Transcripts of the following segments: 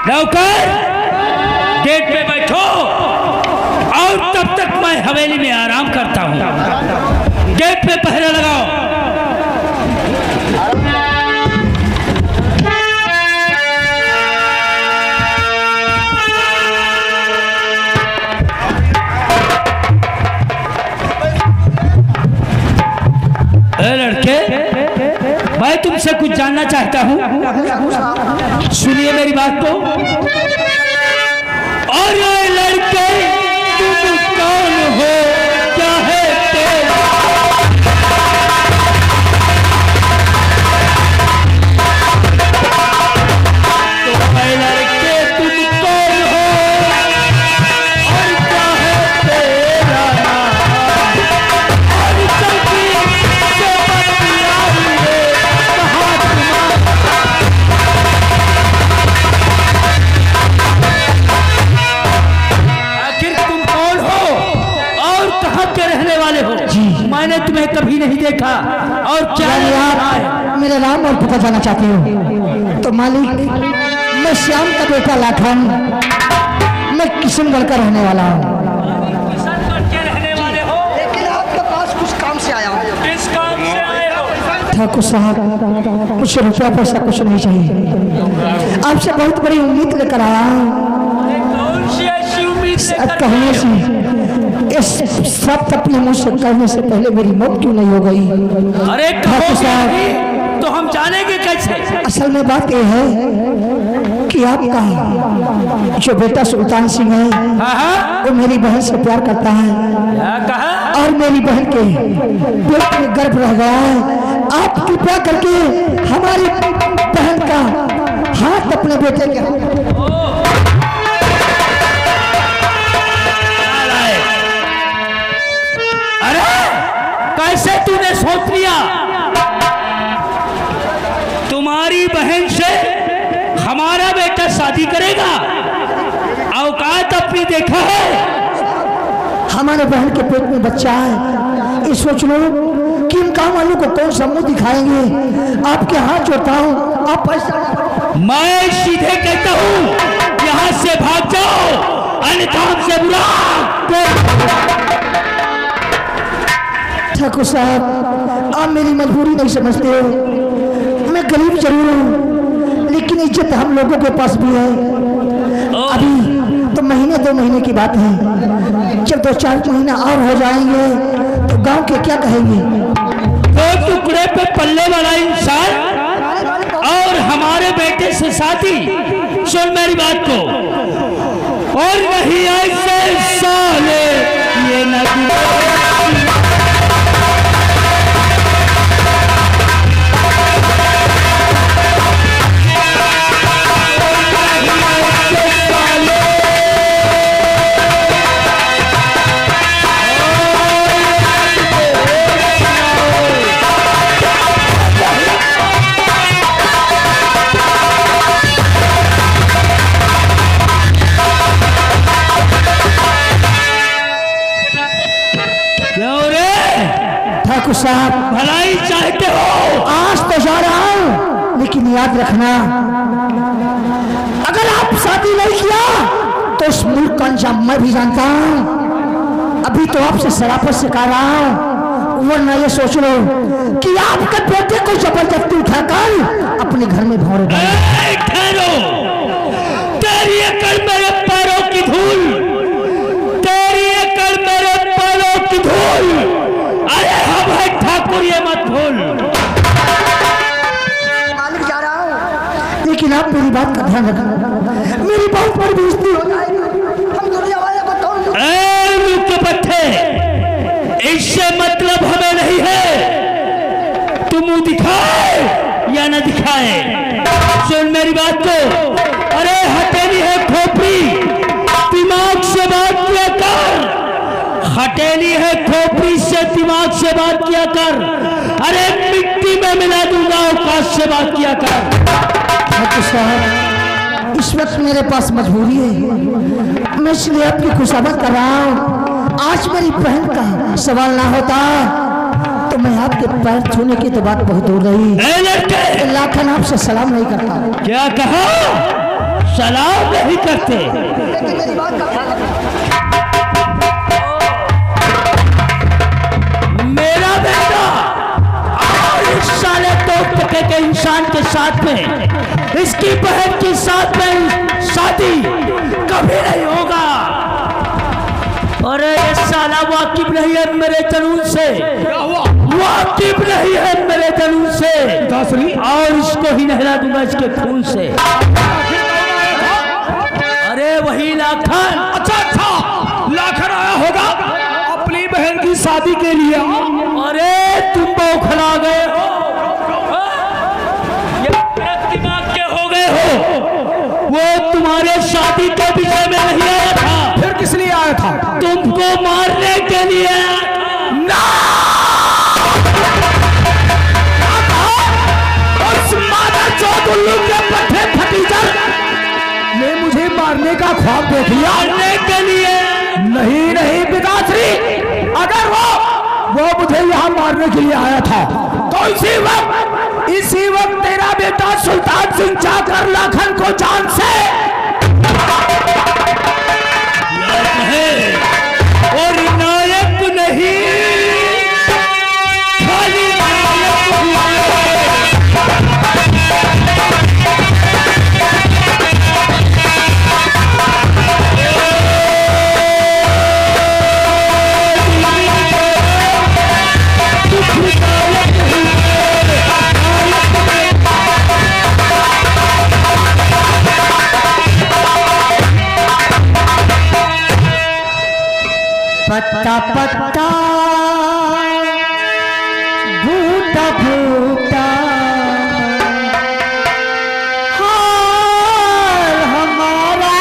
नौकर गेट पे बैठो और तब तक मैं हवेली में आराम करता हूँ। गेट पे पहरा लगाओ। लड़के, मैं तुमसे कुछ जानना चाहता हूँ, सुनिए मेरी बात को। और ये लड़के, तुम कौन हो, क्या है तेरा? तो ये लड़के, तुम कौन हो और क्या है तेरा नाम? और चलती मैंने तुम्हें कभी नहीं देखा और क्या आप मेरा नाम और पता जाना चाहते हो तो मालिक, मैं श्याम का बेटा लाखन, मैं किशनगढ़ का रहने वाला हूँ। लेकिन आपके पास कुछ काम से आया हूँ। किस काम से आए हो? ठाकुर साहब, कुछ रुपया पैसा कुछ नहीं चाहिए, आपसे बहुत बड़ी उम्मीद लेकर आया हूँ। कहने से सब अपने मुँह से कहने से पहले मेरी मौत क्यों नहीं हो गई? अरे ठाकुर साहब, तो हम जानेंगे कैसे? असल में बात यह है कि आपका जो बेटा सुल्तान सिंह है, वो मेरी बहन से प्यार करता है और मेरी बहन के पेट में गर्भ रह गया है। आप कृपया करके हमारी बहन का हाथ अपने बेटे के कैसे तूने सोच लिया तुम्हारी बहन से हमारा बेटा शादी करेगा? औकात अपनी देखा है? हमारे बहन के पेट में बच्चा है, ये सोच लो कि इन काम वालों को कौन सा मुंह दिखाएंगे। आपके हाथ जोड़ता हूँ, आप पैसा। मैं सीधे कहता हूँ यहाँ से भाग जाओ, अन्यथा हमसे बुरा। ठाकुर साहब, आप मेरी मजबूरी नहीं समझते हो। मैं गरीब जरूर हूँ, लेकिन इज्जत हम लोगों के पास भी है। अभी तो महीने 2 महीने की बात है, जब 2-4 महीना और हो जाएंगे तो गांव के क्या कहेंगे? 2 टुकड़े पे पल्ले वाला इंसान और हमारे बेटे से शादी। सुन मेरी बात को, और नहीं ऐसे साले ये नदी साहब, भलाई चाहते हो? आज तो जा रहा हूं, लेकिन याद रखना, अगर आप शादी नहीं किया तो उस मुल्क का अंजाम मैं भी जानता हूं। अभी तो आपसे शराफत से कह रहा हूं, वरना ये सोच लो कि आपके बेटे को जबरदस्ती उठाकर अपने घर में भौरे डालें। ठहरो, तेरी अकड़ मेरे पैरों की धूल, तेरी अकड़ मेरे पैरों की धूल। अरे हम है ठाकुर, ये मत भूल। मालिक जा रहा हूँ, लेकिन आप मेरी बात का ध्यान रखना, मेरी बहुत बड़ी बेइज्जती हो जाएगी। हम दुनिया वाले को कौन? के पट्टे, इससे मतलब हमें नहीं है तुम मुंह दिखाए या न दिखाए। सुन मेरी बात को, अरे हथेली है खोपड़ी, दिमाग से बात किया कर। हथेली है खोपड़ी से दिमाग से बात किया कर। अरे मिट्टी में मिला दूंगा, औकात से बात किया कर। साहब, इस वक्त मेरे पास मजबूरी है, मैं इसलिए आपकी खुशामद कर रहा हूँ। आज मेरी बहन का सवाल ना होता तो मैं आपके पैर छूने की तो बात बहुत दूर रही। लाखन आपसे सलाम नहीं करता। क्या कहा? सलाम नहीं करते। मेरा बेटा और इस साले तोड़े के इंसान के साथ में इसकी बहन के साथ में शादी कभी नहीं होगा। अरे ये साला वाकिफ नहीं है मेरे जुनून से, वाकिफ नहीं है मेरे जुनून से, और इसको ही नहला दूंगा इसके खून से। अरे वही लाखन। अच्छा लाखन आया होगा अपनी बहन की शादी के लिए। अरे तुम बौखला गए हो, ये दिमाग के हो गए हो। वो तुम्हारे शादी के विषय में नहीं आया था। फिर किस लिए आया था? तुमको मारने के लिए। ना के पट्टे फटीचर ने मुझे मारने का ख्वाब देख लिया। मारने के लिए नहीं पिताश्री, अगर वो मुझे यहाँ मारने के लिए आया था तो इसी वक्त तेरा बेटा सुल्तान सिंह जाकर लाखन को जान से और नायक नहीं खाली पत्ता पत्ता बूटा बूटा हाल हमारा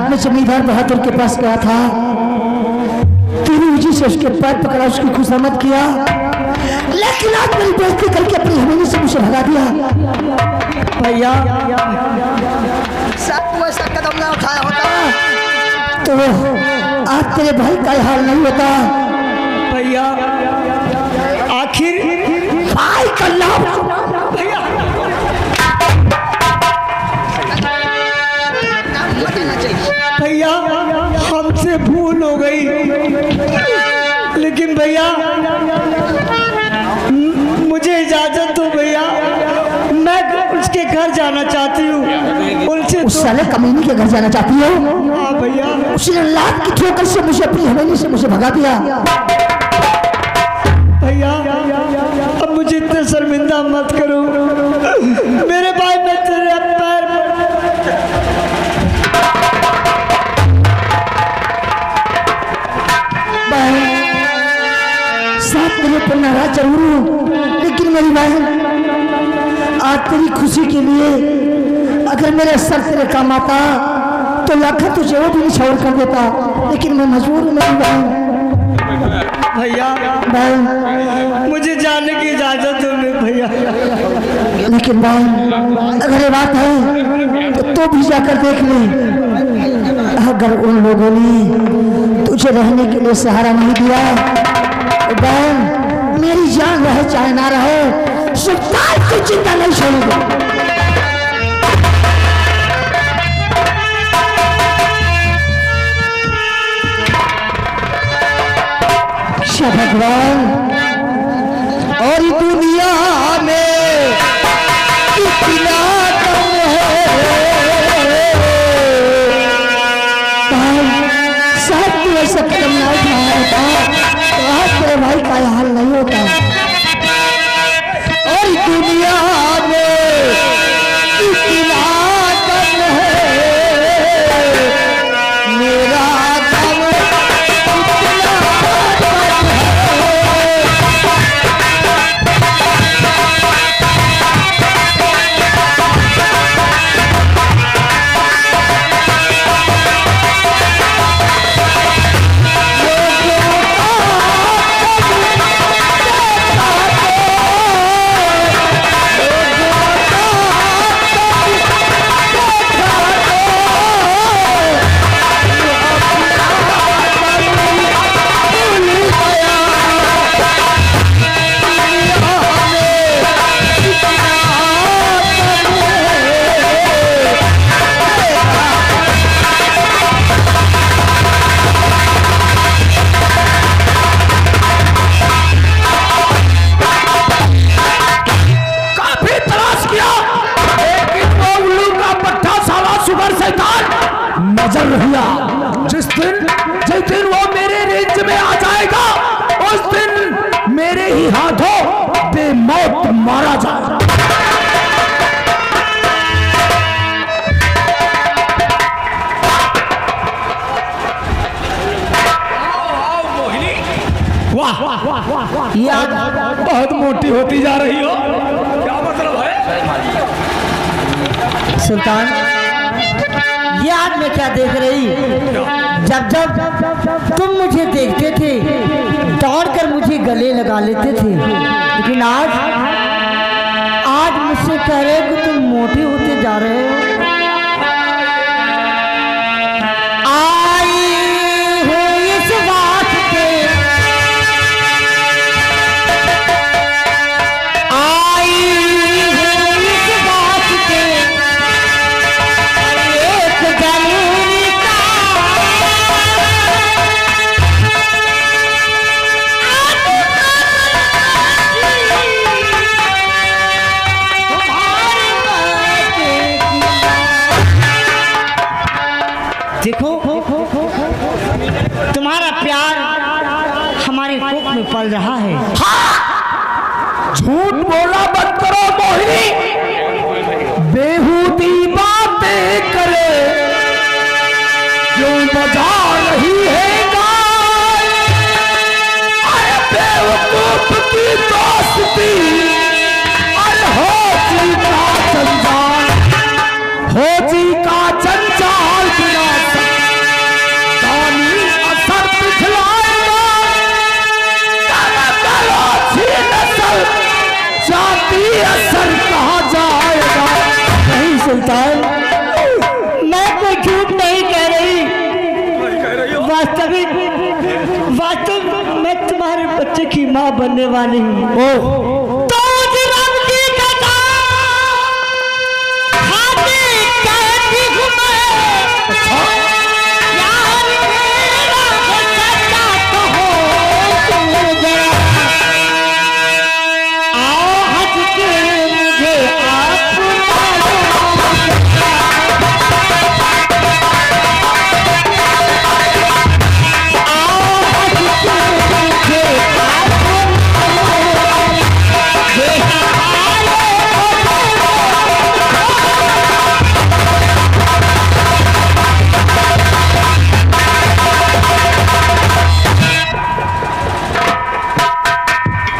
मैं जमींदार बहादुर के पास गया था, तेरी वजह से उसके पैर पकड़ा, उसकी खुशामद किया, लेकिन आज मेरी बेइज्जती करके अपनी हवेली से मुझे भगा दिया। भैया वैसा कदम ना उठाया होता तो आज तेरे भाई का हाल नहीं होता। भैया। आखिर भाई का नाम भैया भैया हमसे भूल हो गई, लेकिन भैया मुझे इजाजत दो भैया, मैं उसके घर जाना चाहती हूँ। उनसे उस साले कमीनी के घर जाना चाहती हो? हाँ भैया। उसने लात की ठोकर से मुझे अपनी हवेली से मुझे भगा दिया। भैया अब मुझे इतना शर्मिंदा मत करो मेरे भाई, मैं तेरे पैर साथ तेरे पर नाराज जरूर हूँ, लेकिन मेरी बहन आज तेरी खुशी के लिए अगर मेरे सर तेरे काम आता तो लाखन तुझे वो भी निछावर कर देता, लेकिन मैं मजबूर हूँ मेरी बहन। भैया बहन मुझे जाने की इजाजत दो भैया। लेकिन बहन अगर ये बात है तो भी जाकर देख ले, अगर उन लोगों ने तुझे रहने के लिए सहारा नहीं दिया तो बहन मेरी जान रहे चाहे ना रहे, सुल्तान की चिंता नहीं छोड़ेगी। भगवान और दुनिया में कितना कम है, सब ऐसा कदम ना उठाया होता तो आज तेरे भाई का हाल नहीं होता। और दुनिया में कितना कम है, मेरा हाजिर रहिया। जिस दिन वो मेरे रेंज में आ जाएगा उस दिन मेरे ही हाथों बेमौत मारा जाएगा। वाह ये आज बहुत मोटी होती जा रही हो, क्या मतलब है? सुल्तान ये आज मैं क्या देख रही, जब जब तुम मुझे देखते थे दौड़कर मुझे गले लगा लेते थे, लेकिन आज मुझसे कह रहे हो कि तुम मोटे होते जा रहे हो। देखो तुम्हारा प्यार हमारे कोख में पल रहा है। हाँ! झूठ बोला मत करो मोहिनी, बेहूदी बातें करे क्यों बजा रही है गाय। अरे बेवकूफ की दोस्ती, अरे हो जी का जंजाल, हो जी का जंजाल बिना असर पिछलाएगा। जाती असर कहा जाएगा। नहीं सुल्तान, मैं कोई झूठ नहीं कह रही, वास्तव मैं तुम्हारे बच्चे की माँ बनने वाली हूँ।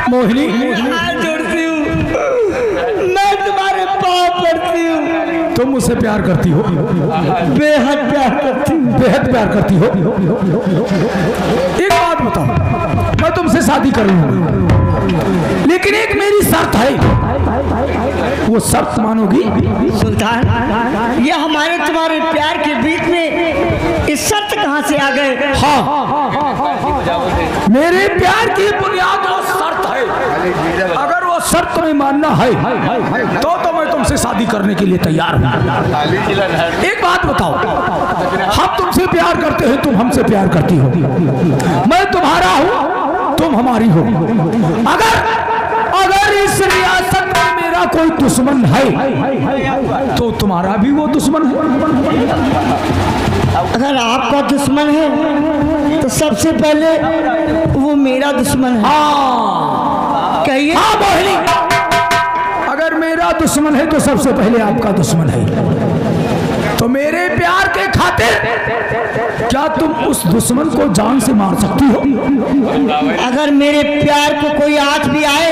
मोहिनी हाथ जोड़ती हूँ, मैं तुम्हारे पाँव पड़ती हूँ। तुम मुझसे प्यार करती हो? बेहद प्यार करती हूँ। बेहद प्यार करती हो? एक बात बताओ, मैं तुमसे शादी कर रही हूँ, लेकिन एक मेरी शर्त है, वो शर्त मानोगी? सुल्तान ये हमारे तुम्हारे प्यार के बीच में इस शर्त कहाँ से आ गए? हाँ, मेरे प्यार की बुनियाद वो शर्त है। अगर वो शर्त में मानना है तो मैं तुमसे शादी करने के लिए तैयार हूँ। एक बात बताओ, हम तुमसे प्यार करते हैं, तुम हमसे प्यार करती हो, मैं तुम्हारा हूँ, तुम हमारी हो। अगर इस रियासत में मेरा कोई दुश्मन है तो तुम्हारा भी वो दुश्मन है। अगर आपका दुश्मन है तो सबसे पहले वो मेरा दुश्मन है। हाँ कहिए। हाँ मोहिनी, अगर मेरा दुश्मन है तो सबसे पहले आपका दुश्मन है। तो मेरे प्यार के खातिर क्या तुम उस दुश्मन को जान से मार सकती हो? अगर मेरे प्यार को कोई आज भी आए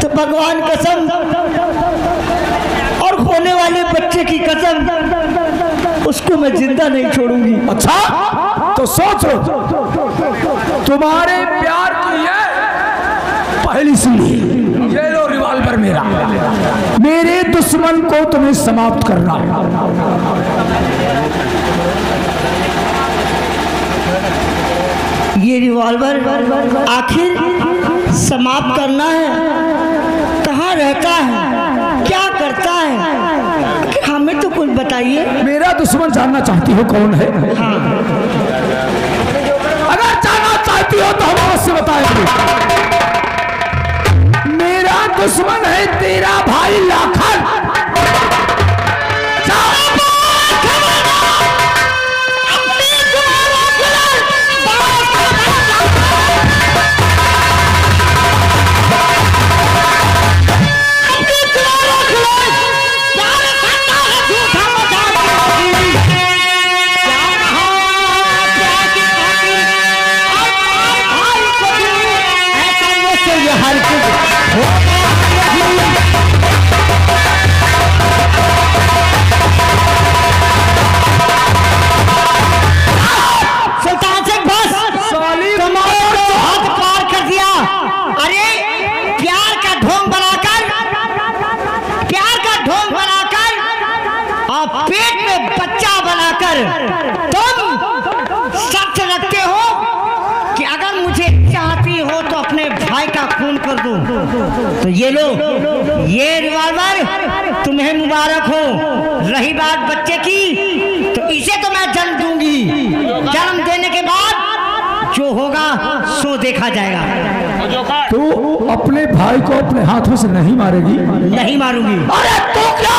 तो भगवान कसम और खोने वाले बच्चे की कसम, उसको मैं जिंदा नहीं छोड़ूंगी। अच्छा तो सोचो, तुम्हारे प्यार की है पहली सीढ़ी, ये लो रिवॉल्वर मेरा, मेरे दुश्मन को तुम्हें समाप्त करना। ये रिवॉल्वर आखिर समाप्त करना है, कहाँ रहता है, क्या करता है, हमें तो कुछ बताइए। मेरा दुश्मन जानना चाहती हो कौन है? हाँ। अगर जानना चाहती हो तो हम अवश्य बताएंगे। मेरा दुश्मन है तेरा भाई लाखन। कर दूं। तो ये लो, ये रिवॉल्वर तुम्हें मुबारक हो। रही बात बच्चे की, तो इसे तो मैं जन्म दूंगी। जन्म देने के बाद जो होगा सो देखा जाएगा। तू अपने भाई को अपने हाथों से नहीं मारेगी? नहीं मारूंगी। अरे तो क्या,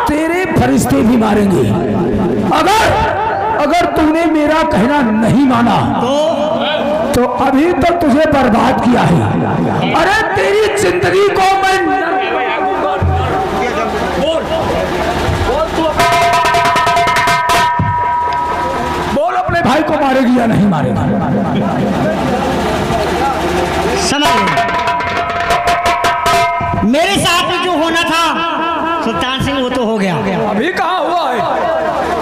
तेरे फरिश्ते भी मारेंगे। अगर तूने मेरा कहना नहीं माना तो अभी तो तुझे बर्बाद किया है। अरे तेरी जिंदगी को मैं बोल अपने भाई को मारेगी या नहीं मारेगी? समझ मेरे साथ में जो होना था सुल्तान सिंह वो तो हो गया। अभी कहाँ हुआ है?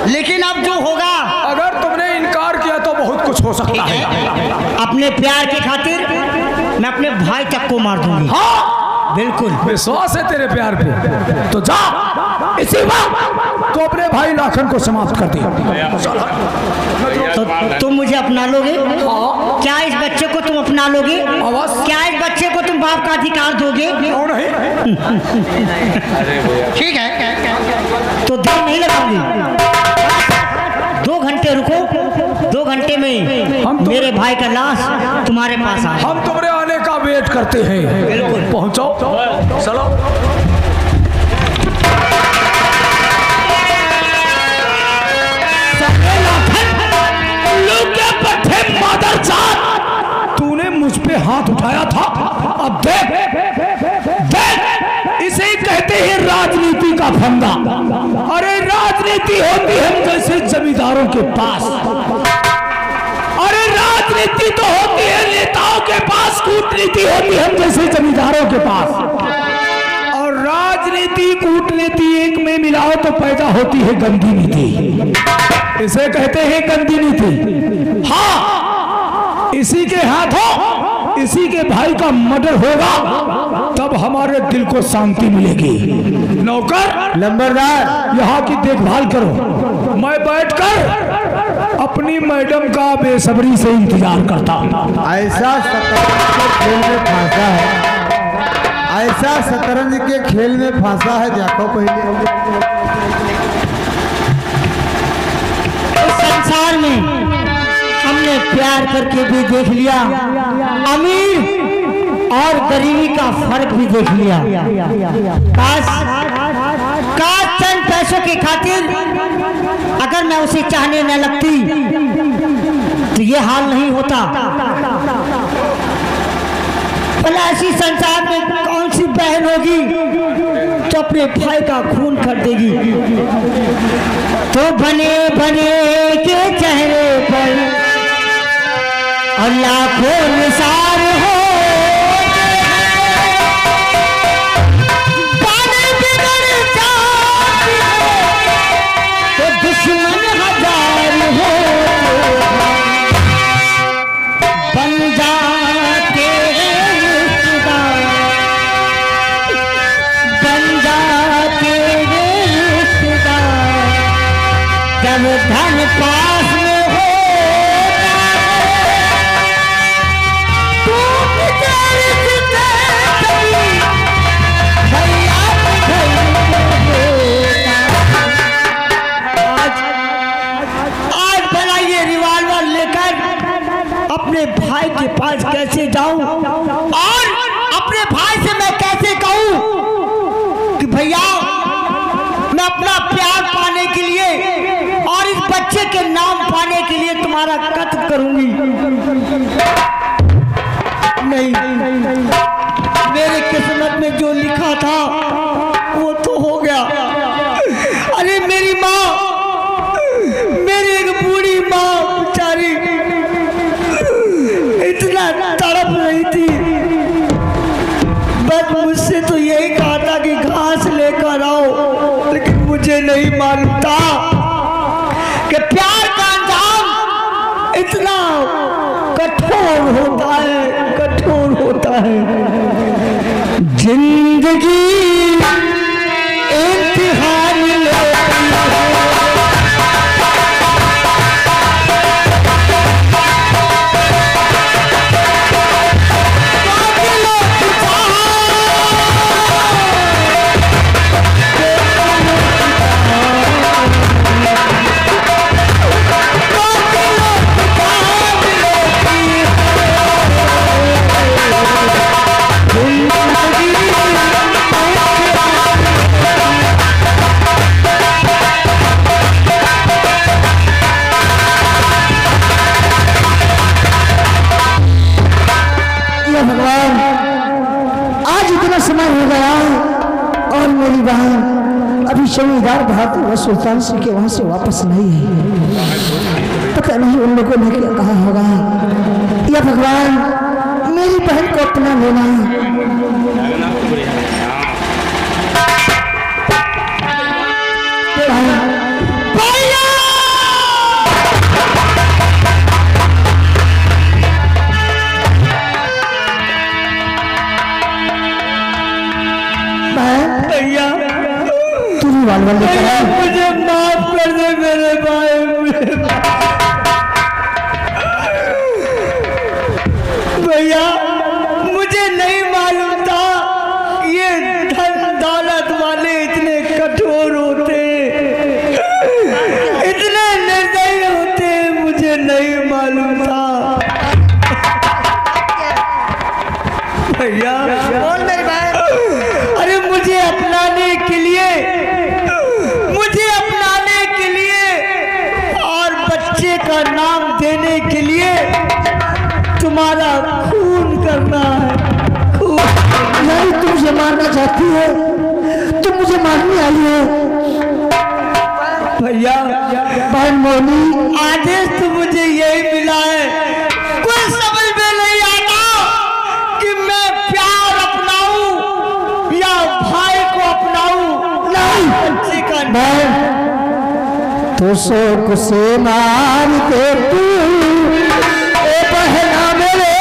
लेकिन अब जो होगा, अगर तुमने इनकार किया तो बहुत कुछ हो सकता है। अपने प्यार की खातिर मैं अपने भाई तक को मार दूंगी। हाँ बिल्कुल विश्वास है तेरे प्यार पे, तो जा इसी वक्त तो अपने भाई लाखन को समाप्त कर दिया। तो तुम मुझे अपना लोगे? क्या इस बच्चे को तुम अपना लोगे? क्या इस बच्चे को तुम बाप का अधिकार दोगे? ठीक है, तो देर नहीं लगाऊंगी। 2 घंटे रुको, 2 घंटे में मेरे भाई का लाश तुम्हारे पास आ। हम तुम्हारे आने का वेट करते हैं। बिल्कुल पहुंचो, चलो। तूने मुझ पे हाथ उठाया था, अब देख इसे ही कहते हैं राजनीति का फंदा। अरे राजनीति होती है जैसे जमींदारों के पास, अरे राजनीति तो होती है नेताओं के पास, कूटनीति होती है जैसे जमींदारों के पास। और राजनीति कूटनीति एक में मिलाओ तो पैदा होती है गंदी नीति, इसे कहते हैं गंदी नीति। हाँ, इसी के हाथों इसी के भाई का मर्डर होगा तब हमारे दिल को शांति मिलेगी। नौकर लंबरदार यहाँ की देखभाल करो, मैं बैठकर अपनी मैडम का बेसब्री से इंतजार करता हूँ। ऐसा शतरंज के खेल में फांसा है, ऐसा शतरंज के खेल में फांसा है। देखो पहले इस संसार में हमने प्यार करके भी देख लिया, अमीर और गरीबी का फर्क भी देख लिया। काश चंद पैसों की खातिर अगर मैं उसे चाहने न लगती तो ये हाल नहीं होता। भला ऐसी संसार में कौन सी बहन होगी जो अपने भाई का खून कर देगी? तो बने बने के चेहरे पर और लाखों निसार हो, तो दुश्मन हजार हो, बन जाते रिश्तेदार, बन जाते रिश्तेदार जब धन पास में हो। अपने भाई के पास कैसे जाऊं और अपने भाई से मैं कैसे कहूं कि भैया मैं अपना प्यार पाने के लिए और इस बच्चे के नाम पाने के लिए तुम्हारा कत्ल करूंगी? नहीं, मेरे किस्मत में जो लिखा था वो तो हो गया। अरे मेरी माँ, मेरी एक बूढ़ी माँ बेचारी इतना तड़प रही थी, बस मुझसे तो यही कहा था कि घास लेकर आओ, लेकिन मुझे नहीं मालूम था कि प्यार का अंजाम इतना कठोर होता है, कठोर होता है। जिंदगी इम्तिहान मेरी बहन अभी जमींदार बहादुर व सुल्तान सिंह के वहां से वापस नहीं है। पता नहीं उन लोगों ने क्या कहा होगा। या भगवान मेरी बहन को अपना लेना। मुझे माफ कर दे मेरे भाई। भैया मुझे नहीं मालूम था ये धन दौलत वाले इतने कठोर होते, इतने निर्दयी होते, मुझे नहीं मालूम था। भैया अरे मुझे अपनाने के लिए और बच्चे का नाम देने के लिए तुम्हारा खून करना है। नहीं तुम मुझे मारना चाहती है, तुम मुझे मारने आई हो। भैया बहन मोनी आदेश तो मुझे यही मिला है। कोई समझ में नहीं आता कि मैं प्यार अपनाऊं या भाई को अपनाऊं। नहीं बहन तो शोक से मार दे तू ए बहना मेरे।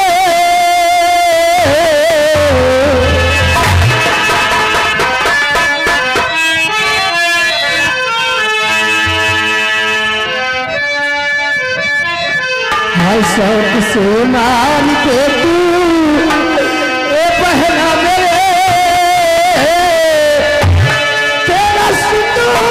हाय शोक से मार दे तू ए बहना मेरे। तेरा सिंदूर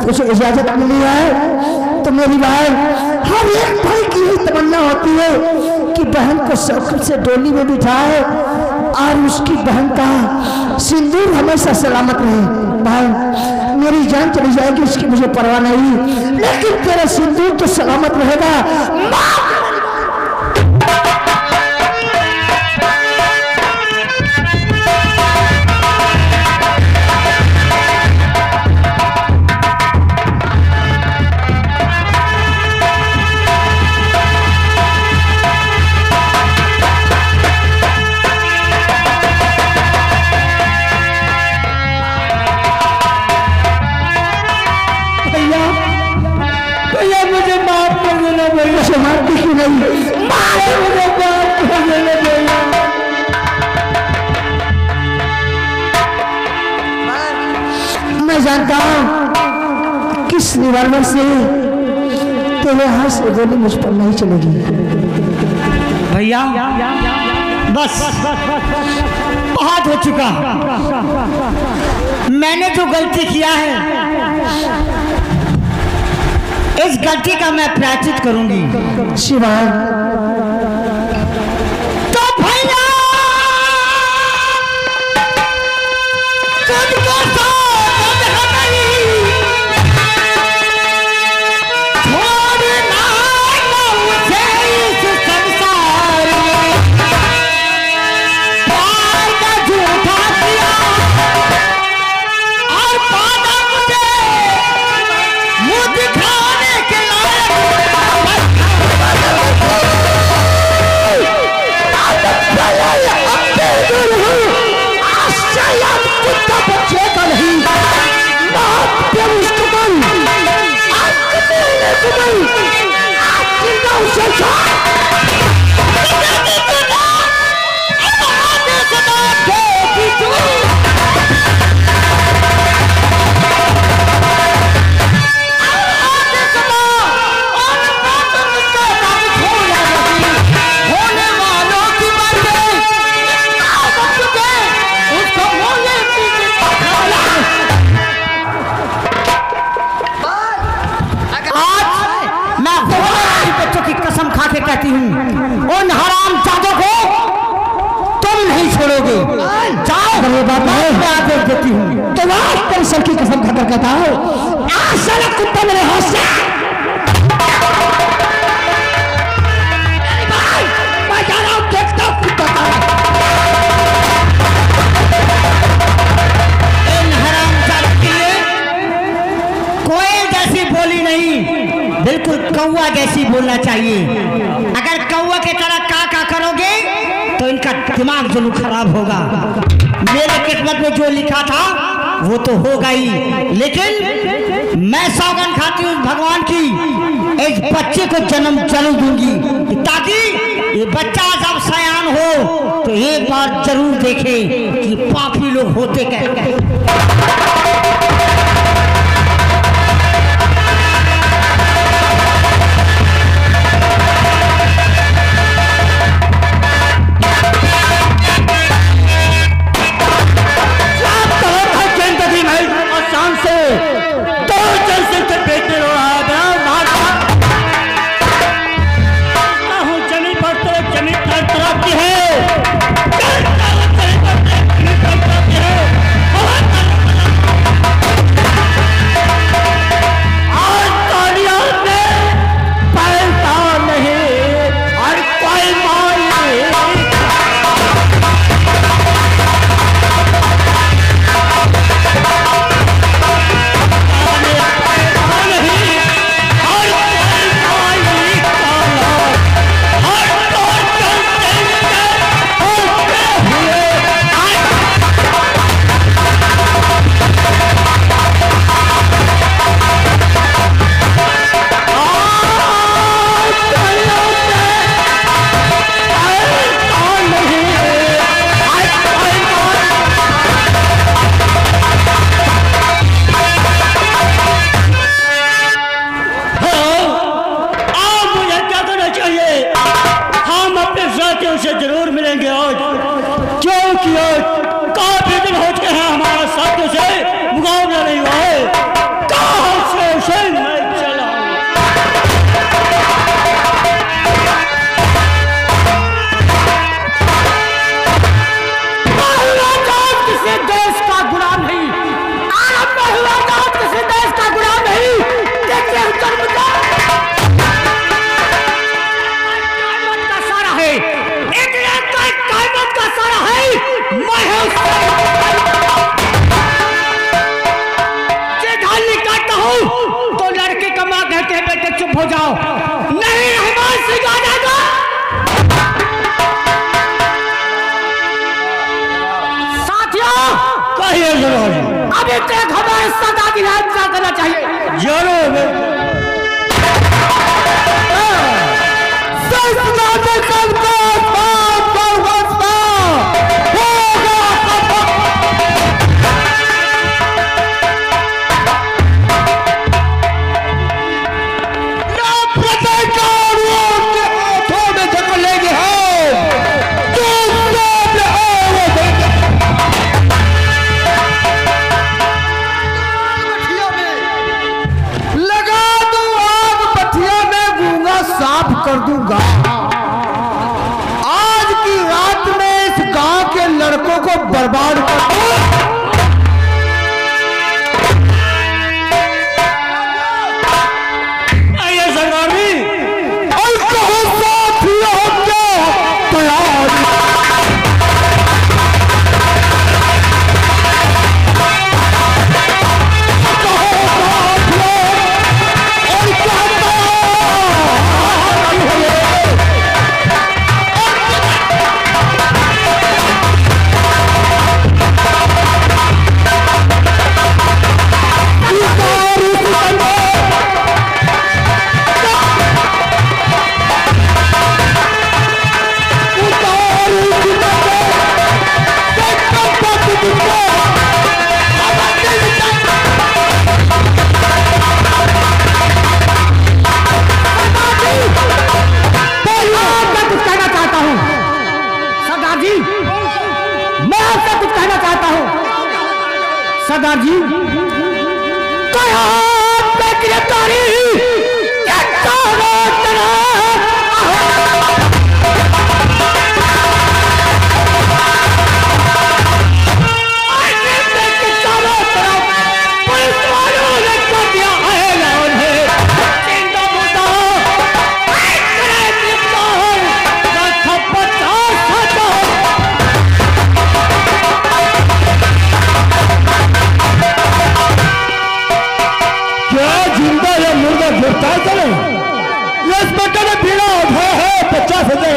मुझे इजाजत मिली है तो मेरी बहन हर एक भाई की ही तमन्ना होती है कि बहन को शौकत से डोली में बिठाए और उसकी बहन का सिंदूर हमेशा सलामत रहे। बहन मेरी जान चली जाएगी इसकी मुझे परवाह नहीं, लेकिन तेरा सिंदूर तो सलामत रहेगा। मैं जानता हूं किस रिवॉल्वर से तेरे हाथ से गोली मुझ पर नहीं चलेगी। भैया बस बहुत हो चुका। मैंने जो गलती किया है इस गलती का मैं प्रायश्चित करूंगी। शिवा तो भैया तुझको छोड़ना मुझे इस संसार में, प्यार का झूठा किया और पाना मुझे कहती हूँ, उन हरामजादों को तुम नहीं छोड़ोगे। जाओ, अरे बात है, मैं आदेश देती हूँ। तो आज परिसर की कसम खाकर कहता हूँ, आज साला कुत्ता मेरे हाथ से मैं जा रहा हूँ, देखता हूँ कुत्ता का। इन हरामजादों के लिए कोयल जैसी बोली नहीं, बिल्कुल कौवा जैसी बोलना चाहिए। अगर कौवा के तरह का करोगे तो इनका दिमाग जरूर खराब होगा। मेरे किस्मत में जो लिखा था वो तो होगा ही, लेकिन मैं सौगंध खाती हूँ भगवान की, इस बच्चे को जन्म जरूर दूंगी, ताकि ये बच्चा जब सयान हो तो एक बार जरूर देखे कि पापी लोग होते कैसे। हो जाओ, नहीं रहमान सिंह आ जाएगा। साथियों कहिए जरूर, अभी तक हमारे साथ आदि इंतजार करना चाहिए। जरूर कर दूंगा। आज की रात में इस गांव के लड़कों को बर्बाद कर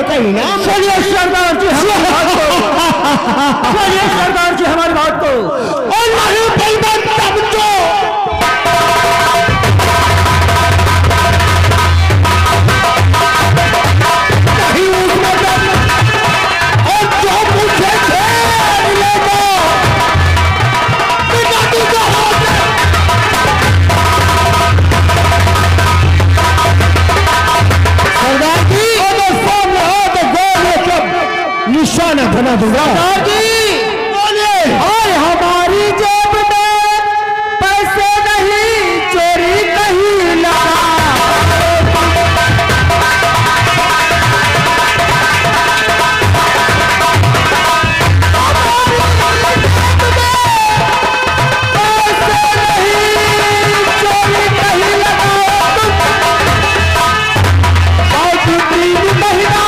का इनाम। चलिए सरदार जी चलिए सरदार जी हमारी बात को। और नहीं बलवान तब तो नहीं उसमें और जो मुझे खेल लेगा बिना दूसरा सरदार जी निशाना बना दूंगा। बोलिए। और हमारी जेब में पैसे नहीं चोरी नहीं लगा। पैसे नहीं चोरी नहीं लगा। और 2-3 महीना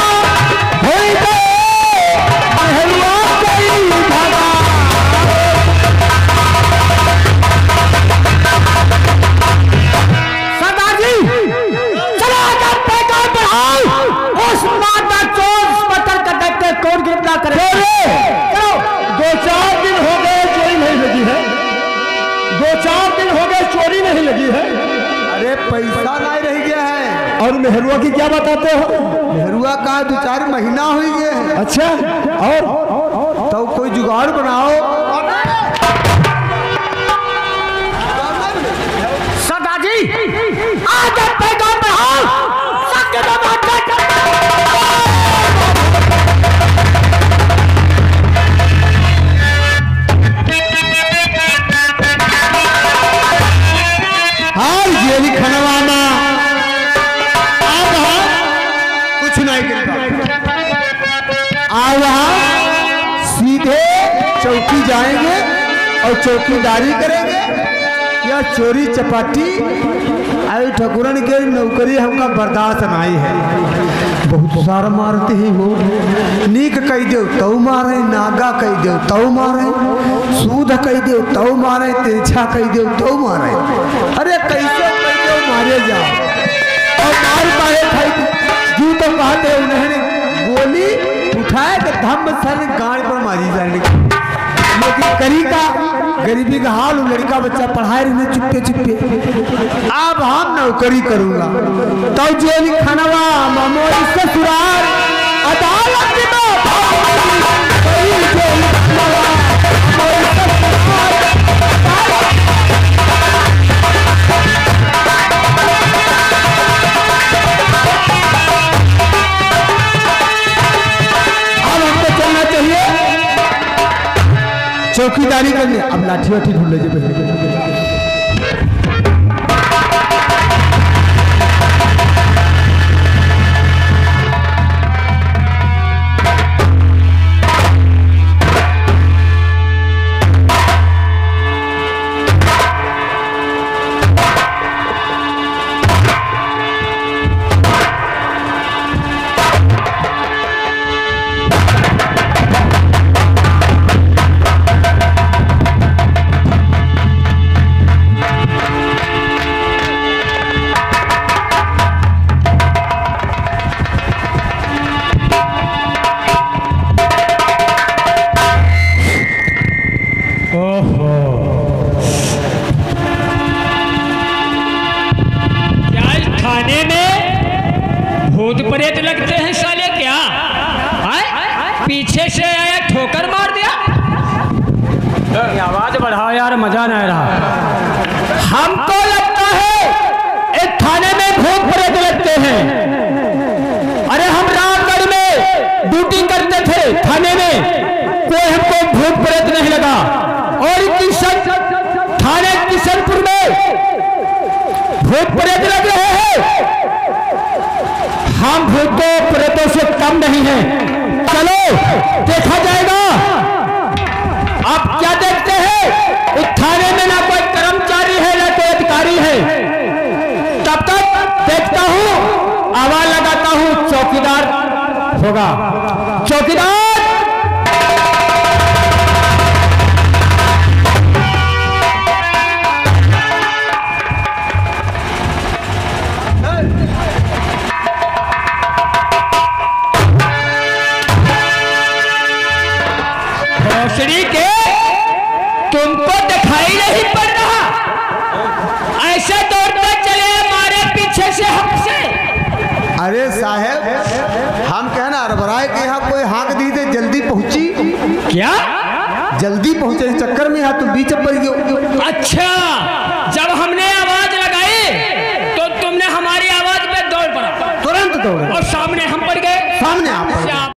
हो गए चोरी नहीं लगी है। अरे पैसा नहीं रह गया है। और मेहरुआ की क्या बताते हो? मेहरुआ का 2-4 महीना हो गए है। अच्छा और तो कोई जुगाड़ बनाओ। सरदार जी आज पैगाम बढ़ाओ। हाल जेली खनवाना अब कुछ नहीं करता। आप वहाँ सीधे चौकी जाएंगे और चौकीदारी करेंगे या चोरी चपाटी। आई ठकुरन के नौकरी हमका बर्दाश्त नहीं है। बहुत सारा मारते ही हो। नीक कह दो तो मारे, नागा कह दो तो मारे, सूद कह दो तो मारे, तिरछा कह दो तो मारे। अरे कैसे कह दो मारे जाओ। और मार पाए खाई जू तो कहते उन्हें गोली उठाए तो धम्म सर गाड़ पर मारी जाने। लेकिन करी का गरीबी का हाल, लड़का बच्चा पढ़ाए रहने चुपके चुपके। अब हम नौकरी करूंगा तो जेल खानवा मामूली ससुराल अदालत अब हमको चलना चाहिए चौकीदारी करने। अब लाठी वाठी ढूंढ लीजिए पहले। भूत प्रेत लगते हैं साले क्या? पीछे से आया ठोकर मार दिया। आवाज बढ़ाओ यार, मजा नहीं रहा। हमको लगता है एक थाने में भूत प्रेत लगते हैं। अरे हम रामगढ़ में ड्यूटी करते थे थाने में, कोई हमको भूत प्रेत नहीं लगा। और थाने किशनपुर में भूत प्रेत लग रहे हैं। हम भूतों प्रेतों से कम नहीं हैं। चलो देखा जाएगा। आप क्या देखते हैं? उस थाने में ना कोई कर्मचारी है ना कोई अधिकारी है। तब तक देखता हूं, आवाज लगाता हूं, चौकीदार होगा। चौकीदार अरे साहब हम कहना अरबराय के यहाँ कोई हाँक दी थे जल्दी पहुंची क्या जल्दी पहुंचे चक्कर में यहाँ तुम बीच पड़ गए। अच्छा जब हमने आवाज लगाई तो तुमने हमारी आवाज पे दौड़ पड़ा तुरंत दौड़े और सामने हम पड़ गए। सामने आप